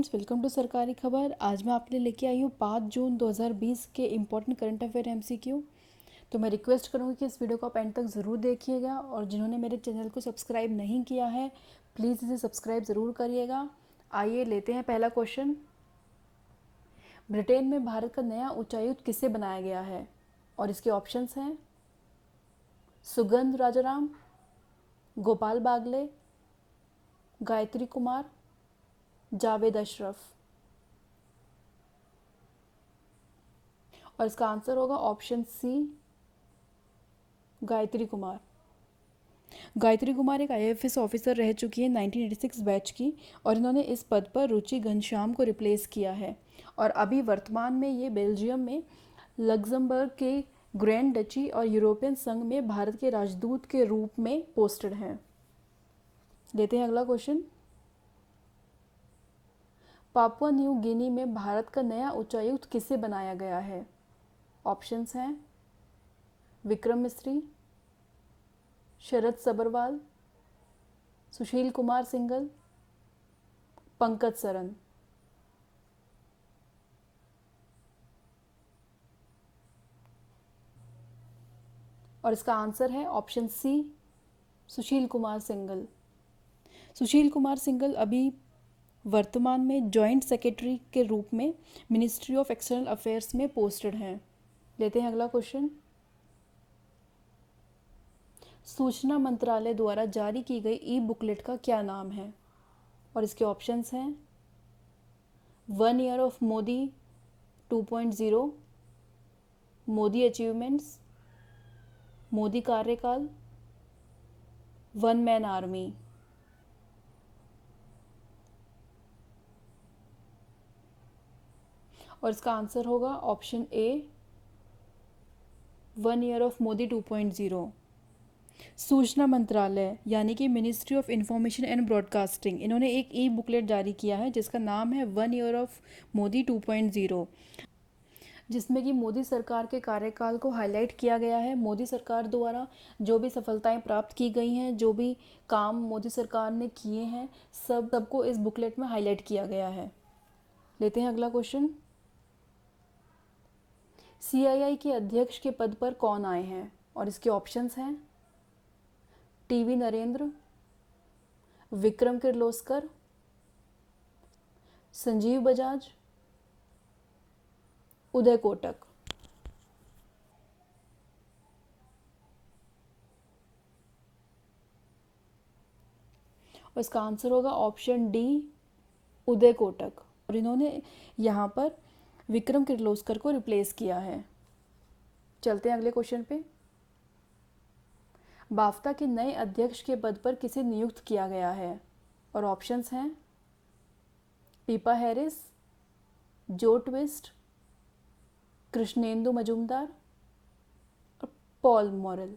Friends, welcome to सरकारी खबर। आज मैं आपके लिए लेके आई हूँ 5 जून 2020 के इम्पोर्टेंट करंट अफेयर एमसीक्यू। तो मैं रिक्वेस्ट करूँगी कि इस वीडियो को आप एंड तक ज़रूर देखिएगा और जिन्होंने मेरे चैनल को सब्सक्राइब नहीं किया है प्लीज़ इसे सब्सक्राइब ज़रूर करिएगा। आइए लेते हैं पहला क्वेश्चन। ब्रिटेन में भारत का नया उच्चायुक्त किसे बनाया गया है? और इसके ऑप्शंस हैं सुगंध राजाराम, गोपाल बागले, गायत्री कुमार, जावेद अशरफ। और इसका आंसर होगा ऑप्शन सी, गायत्री कुमार। गायत्री कुमार एक आईएफएस ऑफिसर रह चुकी है 1986 बैच की और इन्होंने इस पद पर रुचि घनश्याम को रिप्लेस किया है। और अभी वर्तमान में ये बेल्जियम में, लग्जमबर्ग के ग्रैंड डची और यूरोपियन संघ में भारत के राजदूत के रूप में पोस्टेड हैं। लेते हैं अगला क्वेश्चन। पापुआ न्यू गिनी में भारत का नया उच्चायुक्त किसे बनाया गया है? ऑप्शंस हैं विक्रम मिस्री, शरद सबरवाल, सुशील कुमार सिंघल, पंकज सरन। और इसका आंसर है ऑप्शन सी, सुशील कुमार सिंघल। सुशील कुमार सिंघल अभी वर्तमान में जॉइंट सेक्रेटरी के रूप में मिनिस्ट्री ऑफ एक्सटर्नल अफेयर्स में पोस्टेड हैं। लेते हैं अगला क्वेश्चन। सूचना मंत्रालय द्वारा जारी की गई ई बुकलेट का क्या नाम है? और इसके ऑप्शंस हैं 1 year of Modi 2.0, Modi achievements, Modi कार्यकाल, वन मैन आर्मी। और इसका आंसर होगा option A, 1 year of Modi 2.0। सूचना मंत्रालय यानी कि ministry of information and broadcasting, इन्होंने एक ई बुकलेट जारी किया है जिसका नाम है 1 ईयर ऑफ मोदी 2.0, जिसमें कि मोदी सरकार के कार्यकाल को हाईलाइट किया गया है। मोदी सरकार द्वारा जो भी सफलताएं प्राप्त की गई हैं, जो भी काम मोदी सरकार ने किए हैं, सबको इस बुकलेट में हाईलाइट किया गया है। लेते हैं अगला क्वेश्चन। सीआईआई के अध्यक्ष के पद पर कौन आए हैं? और इसके ऑप्शंस हैं टीवी नरेंद्र, विक्रम किर्लोस्कर, संजीव बजाज, उदय कोटक। और इसका आंसर होगा ऑप्शन डी, उदय कोटक। और इन्होंने यहाँ पर विक्रम किर्लोस्कर को रिप्लेस किया है। चलते हैं अगले क्वेश्चन पे। बाफ्ता के नए अध्यक्ष के पद पर किसे नियुक्त किया गया है? और ऑप्शंस हैं पीपा हैरिस, जो ट्विस्ट, कृष्णेंदु मजूमदार और पॉल मॉरल।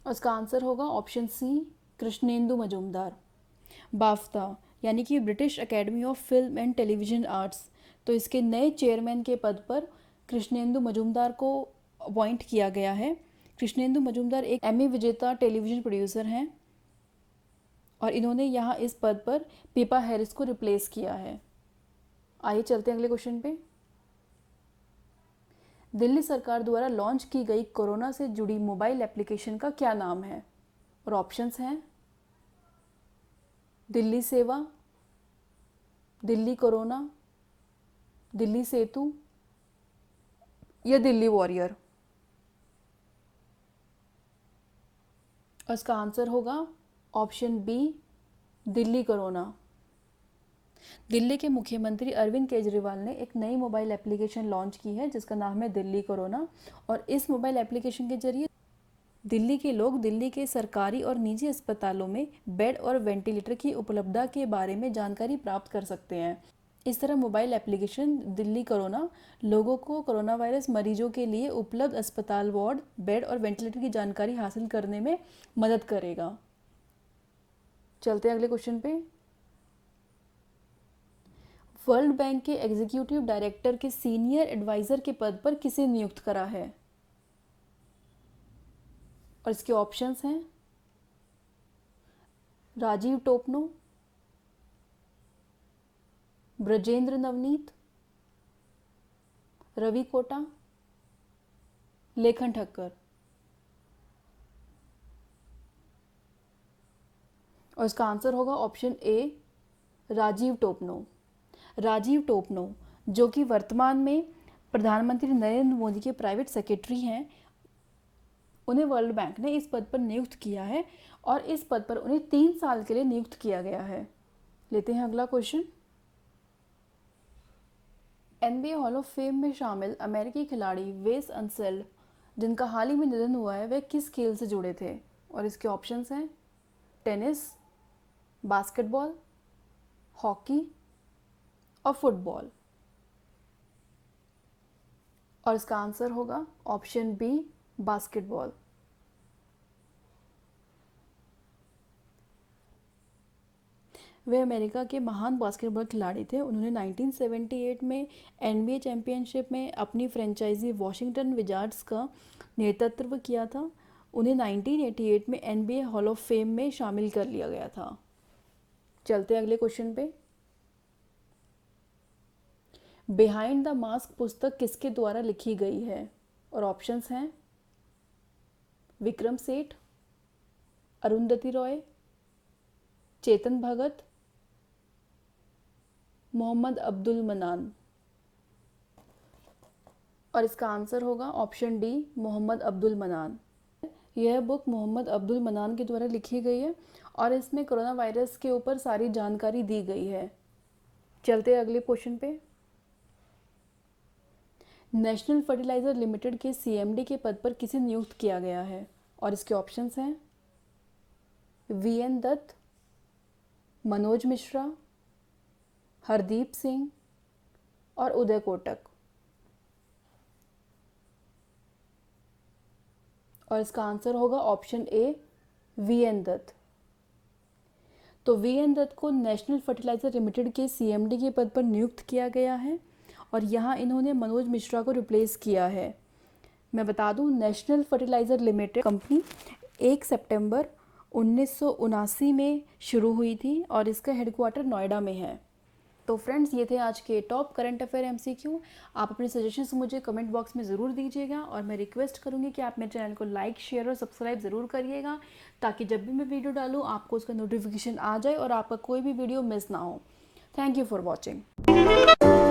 और इसका आंसर होगा option C, Krishnendu Majumdar. BAFTA यानी कि British academy of film and television arts, तो इसके नए चेयरमैन के पद पर कृष्णेंदु मजूमदार को अपॉइंट किया गया है। कृष्णेंदु मजूमदार एक एमी विजेता टेलीविज़न प्रोड्यूसर हैं और इन्होंने यहाँ इस पद पर पीपा हैरिस को रिप्लेस किया है। आइए चलते हैं अगले क्वेश्चन पे। दिल्ली सरकार द्वारा लॉन्च की गई कोरोना से जुड़ी मोबाइल एप्लीकेशन का क्या नाम है? और ऑप्शंस हैं दिल्ली सेवा, दिल्ली कोरोना, दिल्ली सेतु या दिल्ली वॉरियर। और इसका आंसर होगा option B, Delhi corona. Delhi के मुख्यमंत्री अरविंद केजरीवाल ने एक नई मोबाइल एप्लीकेशन लॉन्च की है जिसका नाम है दिल्ली कोरोना। और इस मोबाइल एप्लीकेशन के जरिए दिल्ली के लोग दिल्ली के सरकारी और निजी अस्पतालों में बेड और वेंटिलेटर की उपलब्धता के बारे में जानकारी प्राप्त कर सकते हैं। इस तरह मोबाइल एप्लीकेशन दिल्ली कोरोना लोगों को कोरोना वायरस मरीजों के लिए उपलब्ध अस्पताल वार्ड, बेड और वेंटिलेटर की जानकारी हासिल करने में मदद करेगा। चलते हैं अगले क्वेश्चन पे। वर्ल्ड बैंक के एग्जीक्यूटिव डायरेक्टर के सीनियर एडवाइज़र के पद पर किसे नियुक्त करा है? और इसके ऑप्शंस हैं राजीव टोपनो, ब्रजेंद्र नवनीत, रवि कोटा, लेखन ठक्कर। और इसका आंसर होगा ऑप्शन ए, राजीव टोपनो। राजीव टोपनो जो कि वर्तमान में प्रधानमंत्री नरेंद्र मोदी के प्राइवेट सेक्रेटरी हैं, उन्हें वर्ल्ड बैंक ने इस पद पर नियुक्त किया है और इस पद पर उन्हें 3 साल के लिए नियुक्त किया गया है। लेते हैं अगला question. NBA hall of fame में शामिल अमेरिकी खिलाड़ी वेस अनसेल्ड, जिनका हाल ही में निधन हुआ है, वे किस खेल से जुड़े थे? और इसके ऑप्शंस हैं टेनिस, बास्केटबॉल, हॉकी और फुटबॉल। और इसका आंसर होगा ऑप्शन बी, बास्केटबॉल। वे अमेरिका के महान बास्केटबॉल खिलाड़ी थे। उन्होंने 1978 में NBA चैंपियनशिप में अपनी फ्रेंचाइजी वॉशिंगटन विजार्ड्स का नेतृत्व किया था। उन्हें 1988 में NBA हॉल ऑफ फेम में शामिल कर लिया गया था। चलते हैं अगले क्वेश्चन पे। बिहाइंड द मास्क पुस्तक किसके द्वारा लिखी गई है? और ऑप्शंस हैं विक्रम सेठ, अरुंधति रॉय, चेतन भगत, मोहम्मद अब्दुल मनान। और इसका आंसर होगा ऑप्शन डी, मोहम्मद अब्दुल मनान। यह बुक मोहम्मद अब्दुल मनान के द्वारा लिखी गई है और इसमें कोरोना वायरस के ऊपर सारी जानकारी दी गई है। चलते हैं अगले क्वेश्चन पे। नेशनल फर्टिलाइजर लिमिटेड के CMD के पद पर किसे नियुक्त किया गया है? और इसके ऑप्शंस हैं VN दत्त, मनोज मिश्रा, हरदीप सिंह और उदय कोटक। और इसका आंसर होगा ऑप्शन ए, VN दत्त। तो VN दत्त को नेशनल फर्टिलाइजर लिमिटेड के CMD के पद पर नियुक्त किया गया है और यहाँ इन्होंने मनोज मिश्रा को रिप्लेस किया है। मैं बता दूं, नेशनल फर्टिलाइजर लिमिटेड कंपनी 1 सितंबर 1979 में शुरू हुई थी और इसका हेडक्वार्टर नोएडा में है। तो फ्रेंड्स, ये थे आज के टॉप करंट अफेयर MCQ। आप अपने सजेशंस मुझे कमेंट बॉक्स में ज़रूर दीजिएगा और मैं रिक्वेस्ट करूँगी कि आप मेरे चैनल को लाइक, शेयर और सब्सक्राइब ज़रूर करिएगा, ताकि जब भी मैं वीडियो डालूँ आपको उसका नोटिफिकेशन आ जाए और आपका कोई भी वीडियो मिस ना हो। Thank you for watching.